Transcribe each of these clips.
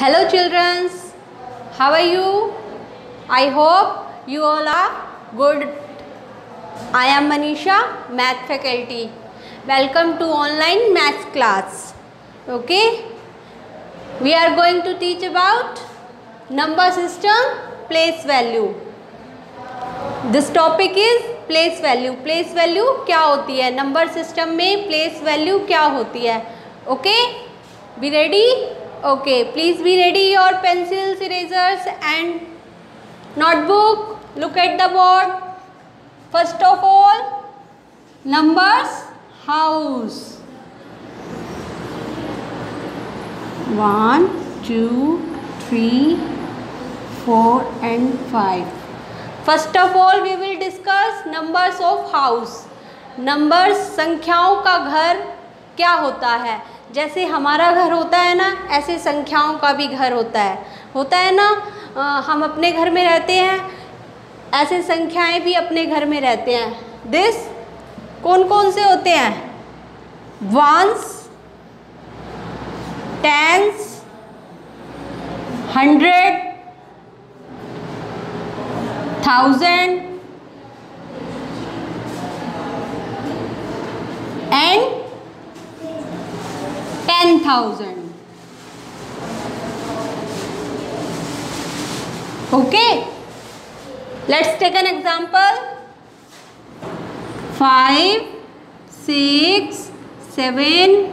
Hello children, how are you? I hope you all are good. I am Manisha, math faculty. Welcome to online math class. Okay, we are going to teach about number system, place value. This topic is place value. Place value क्या होती है? Number system में place value क्या होती है? Okay, be ready? Okay, please be ready your pencils, erasers and notebook. Look at the board. First of all, numbers house. 1, 2, 3, 4 and 5. First of all, we will discuss numbers of house. Numbers संख्याओं का घर क्या होता है? जैसे हमारा घर होता है ना, ऐसे संख्याओं का भी घर होता है ना। हम अपने घर में रहते हैं, ऐसे संख्याएं भी अपने घर में रहते हैं। दिस कौन कौन से होते हैं? Ones, tens, 100, 1000 and 10,000. Okay, let's take an example. 5, 6, 7,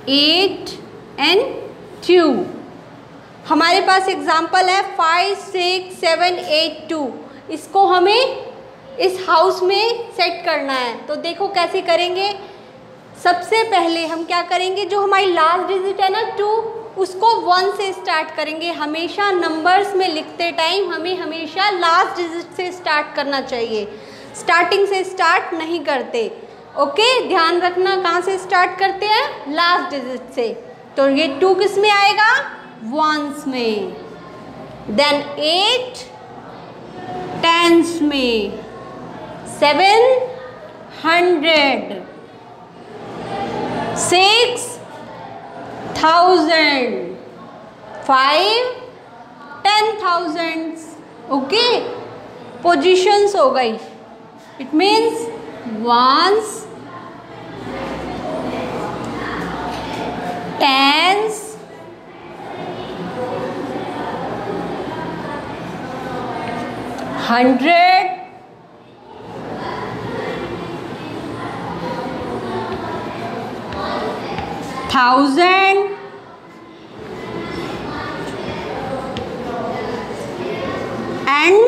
8 and 2. हमारे पास एग्जाम्पल है 5, 6, 7, 8, 2. इसको हमें इस हाउस में सेट करना है। तो देखो कैसे करेंगे। सबसे पहले हम क्या करेंगे, जो हमारी लास्ट डिजिट है ना 2, उसको 1 से स्टार्ट करेंगे। हमेशा नंबर्स में लिखते टाइम हमें हमेशा लास्ट डिजिट से स्टार्ट करना चाहिए, स्टार्टिंग से स्टार्ट नहीं करते। ओके, ध्यान रखना कहाँ से स्टार्ट करते हैं, लास्ट डिजिट से। तो ये 2 किस में आएगा, वंस में। देन 8 टेंस में, 7 100, 6 1000, 5 10,000. ओके, पोजीशंस हो गई। It means ones, tens, 100, thousand, and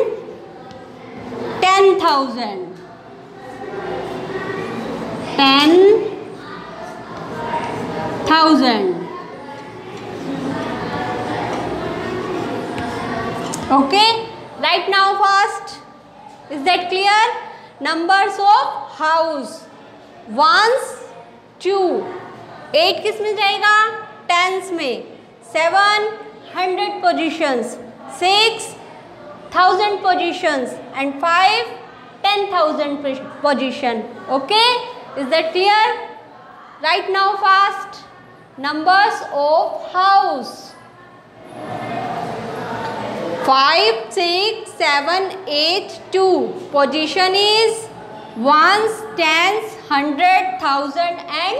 10,000. 10,000. Okay, right now fast. Is that clear? Numbers of house. 1, 2. 8 किस में जाएगा, टेंस में। 7 100 positions, 6 1000 positions and 5 10,000 position. Okay, is that clear? Right now fast. Numbers of house. 5, 6, 7, 8, 2. Position is ones, tens, 100, 1000 and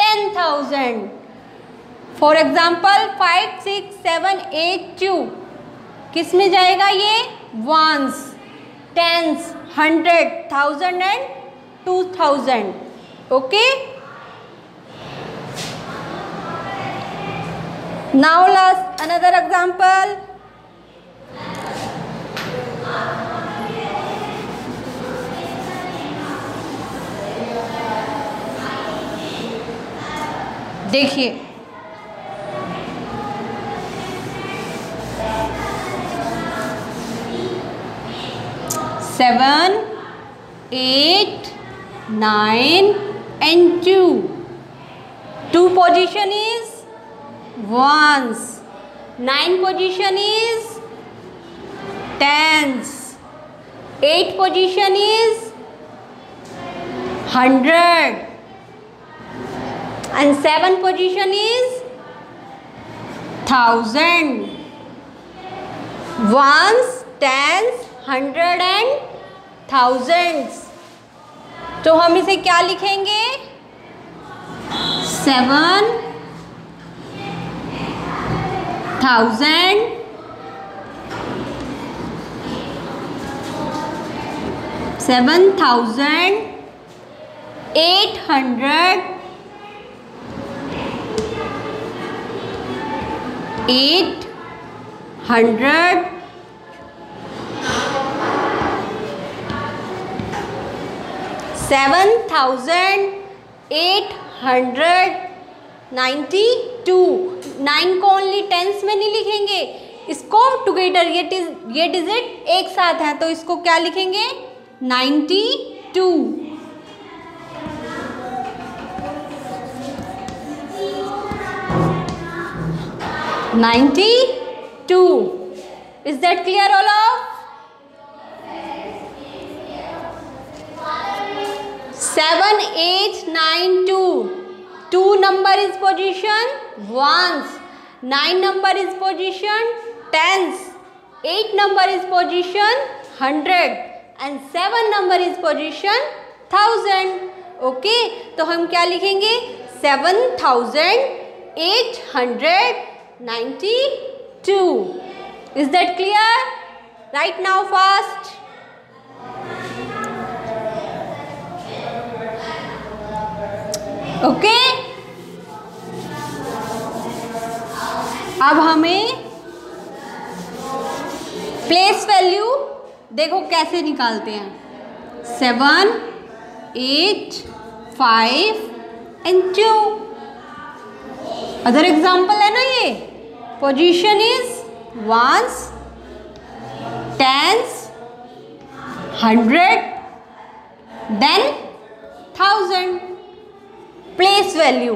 10,000. For example 5, 6, 7, 8, 2 किस में जाएगा, ये ones, tens, 100, 1000 and 2000. Okay, now last another example. देखिए 7, 8, 9 and 2. 2 position is ones. 9 position is tens. 8 position is 100. And 7 position is 1000, ones, tens, 100 and thousands. तो हम इसे क्या लिखेंगे? 7,000, 7,800, 800, 7,892. 9 को ओनली टेंस में नहीं लिखेंगे, इसको टुगेदर, ये डिजिट एक साथ है तो इसको क्या लिखेंगे? 92. 92. Is that clear, all of? 7,892. 2 number is position ones, 9 number is position tens, 8 number is position 100 and 7 number is position 1000. Okay, तो हम क्या लिखेंगे? 7,892. Is that clear? Right now fast. Okay, अब हमें प्लेस वैल्यू देखो कैसे निकालते हैं. 7, 8, 5 and 2. अदर एग्जाम्पल है ना ये. Position is ones, tens, 100 then 1000. Place value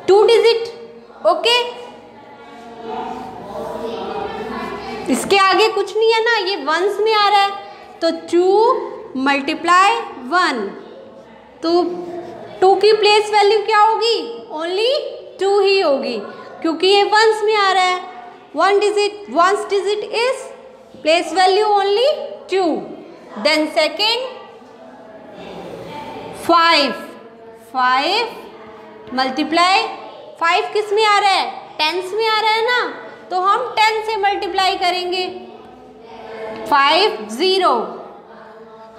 2 digit. Okay, इसके आगे कुछ नहीं है ना, ये वंस में आ रहा है तो 2 मल्टीप्लाई 1, तो 2 की प्लेस वैल्यू क्या होगी? ओनली 2 ही होगी क्योंकि ये वंस में आ रहा है. 1 digit, ones digit is place value only 2. Then second 5 multiply 5 किस में आ रहा है? टेंस में आ रहा है ना, तो हम 10 से मल्टीप्लाई करेंगे.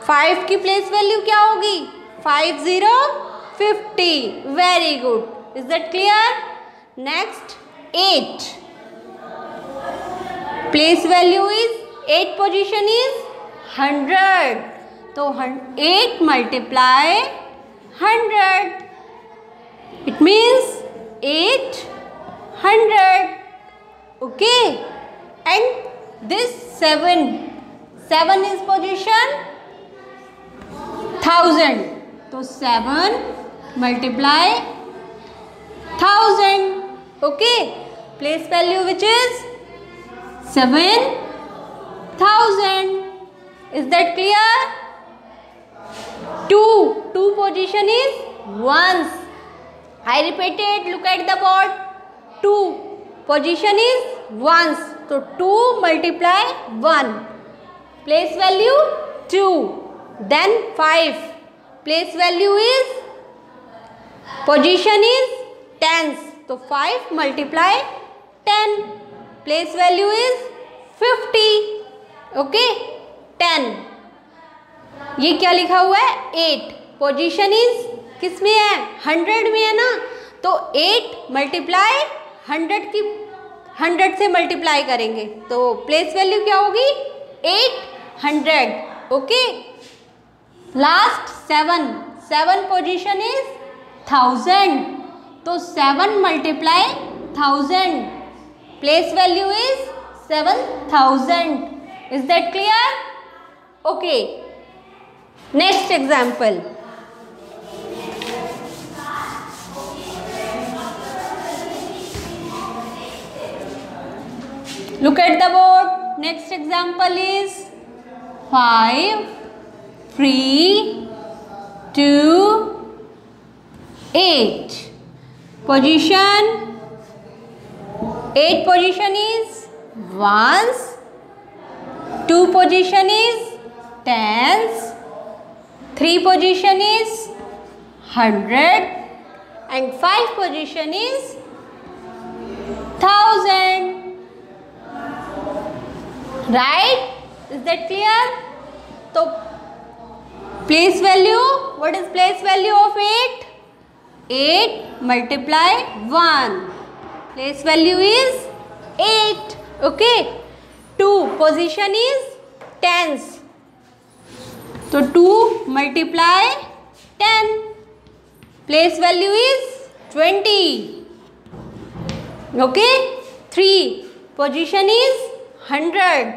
5 की प्लेस वैल्यू क्या होगी? 50. Very good. Is that clear? Next 8. Place value is 8 position is 100, तो 8 multiply 100. It means 800. Okay, and this 7 is position 1000, so 7 multiply 1000. Okay, place value which is 7,000. Is that clear? 2 position is ones. I repeated, look at the board. 2 position is ones, so 2 multiply 1. Place value 2. Then 5. Place value is, position is tens, so 5 multiply 10. Place value is 50. Okay, 10. ये क्या लिखा हुआ है? 8. Position is किस में है? 100 में है ना, तो 8 मल्टीप्लाई 100 से मल्टीप्लाई करेंगे तो प्लेस वैल्यू क्या होगी? 800. ओके, लास्ट 7 पोजीशन इज 1000, तो 7 multiply 1000. Place value is 7000. Is that clear? Okay, next example. Look at the board. Next example is 5, 3, 2, 8. Position 8 position is ones, 2 position is tens, 3 position is 100 and 5 position is 1000. Right? Is that clear? So place value, what is place value of 8? 8 multiply 1. Place value is 8. Okay. 2 position is tens. So 2 multiply 10. Place value is 20. Okay. 3 position is 100.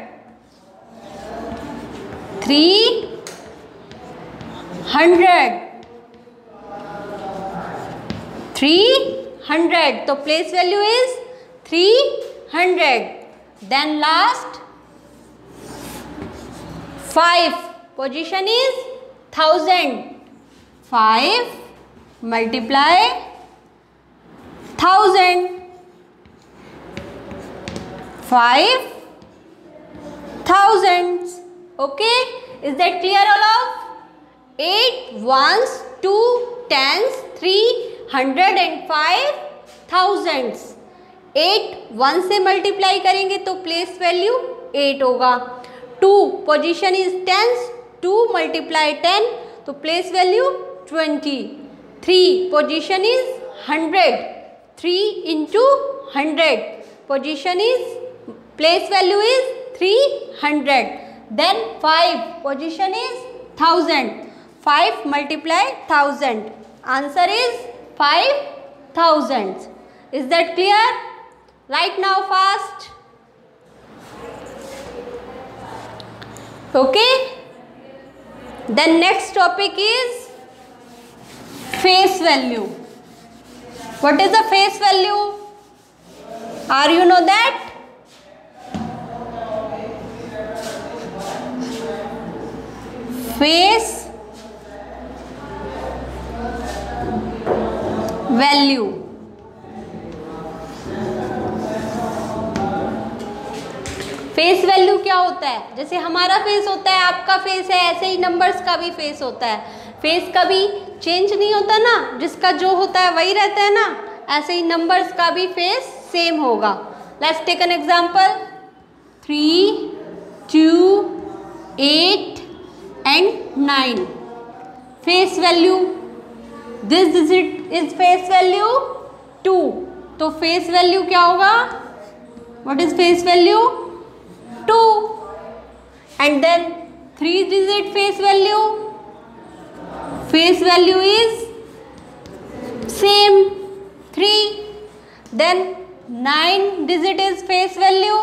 300. 300. So place value is 300. Then last 5 position is 1000. 5 multiply 1000. 5 thousands. Okay, is that clear all of? 8 ones, 2 tens, 300 and 5 thousands. 8 1 से multiply करेंगे तो place value 8 होगा. 2 position is tense, 2 multiply 10 तो place value 20. 3 position is 100, 3 into 100 position is place value is 300. Then 5 position is 1000. 5 multiply 1000. Answer is 5000. Is that clear? Right now fast. Okay. Then next topic is face value. What is the face value? Are you know that? Face value. Face value क्या होता है? जैसे हमारा face होता है, आपका face है, ऐसे ही नंबर्स का भी फेस होता है. फेस कभी चेंज नहीं होता ना, जिसका जो होता है वही रहता है ना, ऐसे ही नंबर्स का भी फेस सेम होगा. Let's take an example. 3, 2, 8 and 9. Face value. This digit is face value 2. तो face value क्या होगा? What is face value? 2. And then 3 digit face value. Face value is same 3. Then 9 digit is face value.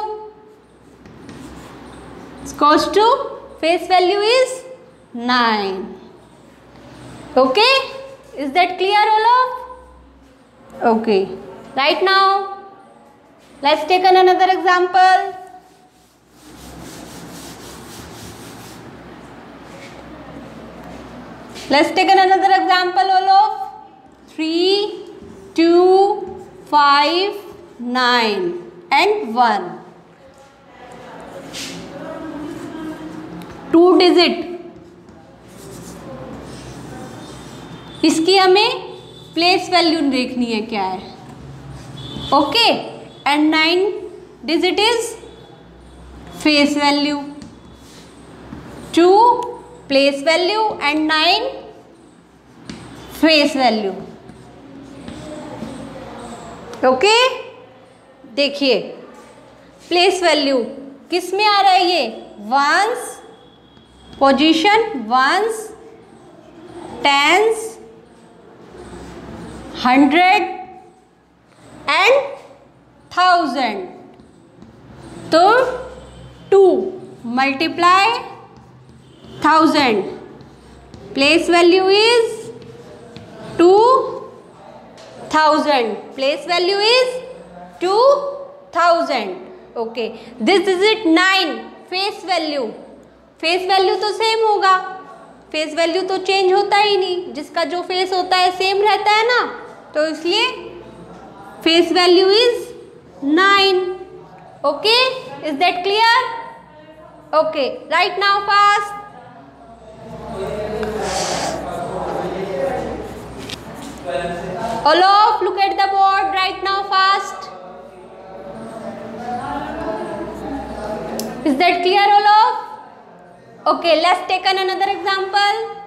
It's goes to face value is 9. Okay, is that clear all of? Okay, right now let's take another example. Let's take another example all of 3, 2, 5, 9 and 1. 2 digit. इसकी हमें place value देखनी है क्या है. Okay. And 9 digit is face value. 2 place value and 9 face value. Okay. देखिए place value किस में आ रहा है? ये ones position, ones, tens, 100 and 1000. तो 2 multiply 1000. Place value is 2000. Place value is 2000. Okay. This is it 9 face value. Face value तो same होगा, फेस वैल्यू तो चेंज होता ही नहीं, जिसका जो फेस होता है सेम रहता है ना, तो इसलिए face value is 9. Okay, is that clear? Okay, right now fast. Olof, look at the board right now fast. Is that clear, Olof? Okay, let's take another example.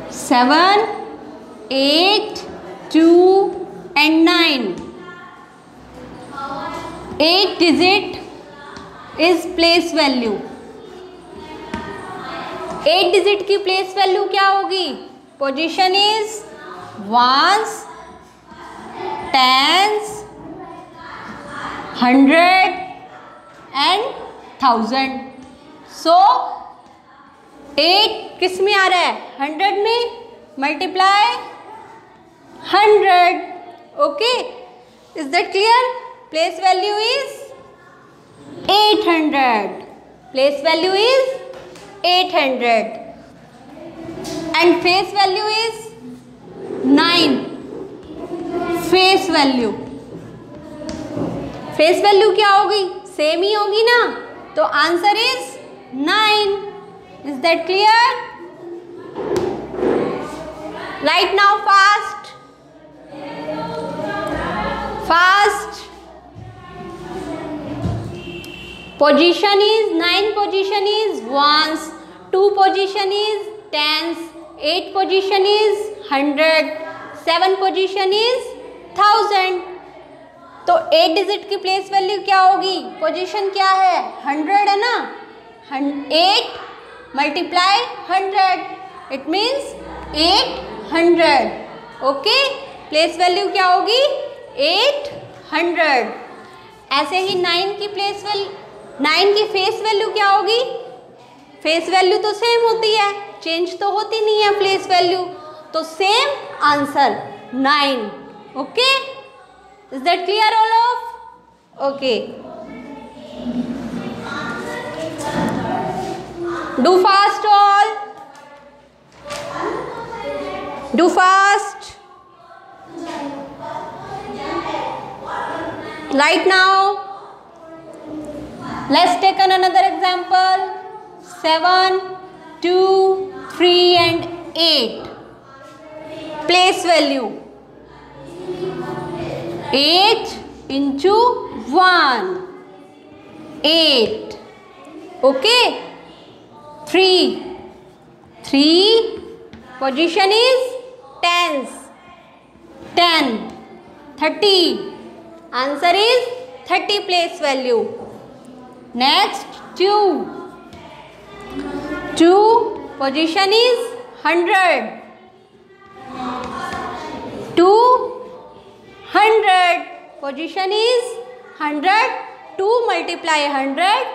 Seven, 8, 2 and 9. 8 digit is place value. 8 digit की place value क्या होगी? Position is ones, tens, 100 and 1000. So 8 किस में आ रहा है? 100 में. Multiply 100. Okay, is that clear? Place value is 800. Place value is 800 and face value is 9. Face value क्या होगी? सेम ही होगी ना, तो answer is 9. Is that clear? Right now fast. Position is 9, position is ones, 2 position is tens, 8 position is 100, 7 position is 1000. तो 8 digit की place value क्या होगी? Position क्या है? 100 है ना. 8 multiply 100, it means 800. Okay, place value क्या होगी? 800. ऐसे ही 9 की प्लेस वैल्यू, 9 की फेस वैल्यू क्या होगी? फेस वैल्यू तो सेम होती है, चेंज तो होती नहीं है प्लेस वैल्यू, तो same answer 9. Okay, is that clear all of? Okay, do fast all, do fast. Right now, let's take another example. 7, 2, 3 and 8. Place value 8 into 1, 8. Okay. 3 position is tens, 10, 30. Answer is 30 place value. Next 2 position is 100. 200 position is 100. 2 multiply 100,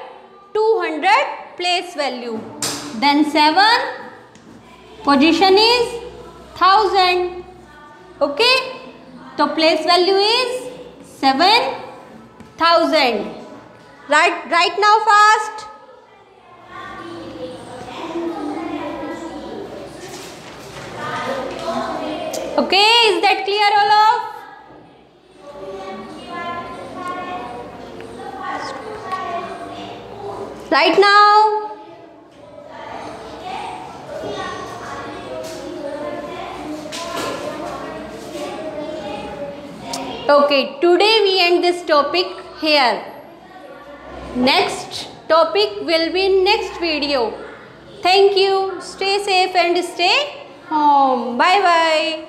200 place value. Then 7 position is 1000. Okay, so place value is 7000. Right now fast. Okay, is that clear all of? Right now. Okay, today we end this topic here. Next topic will be in next video. Thank you. Stay safe and stay home. Bye bye.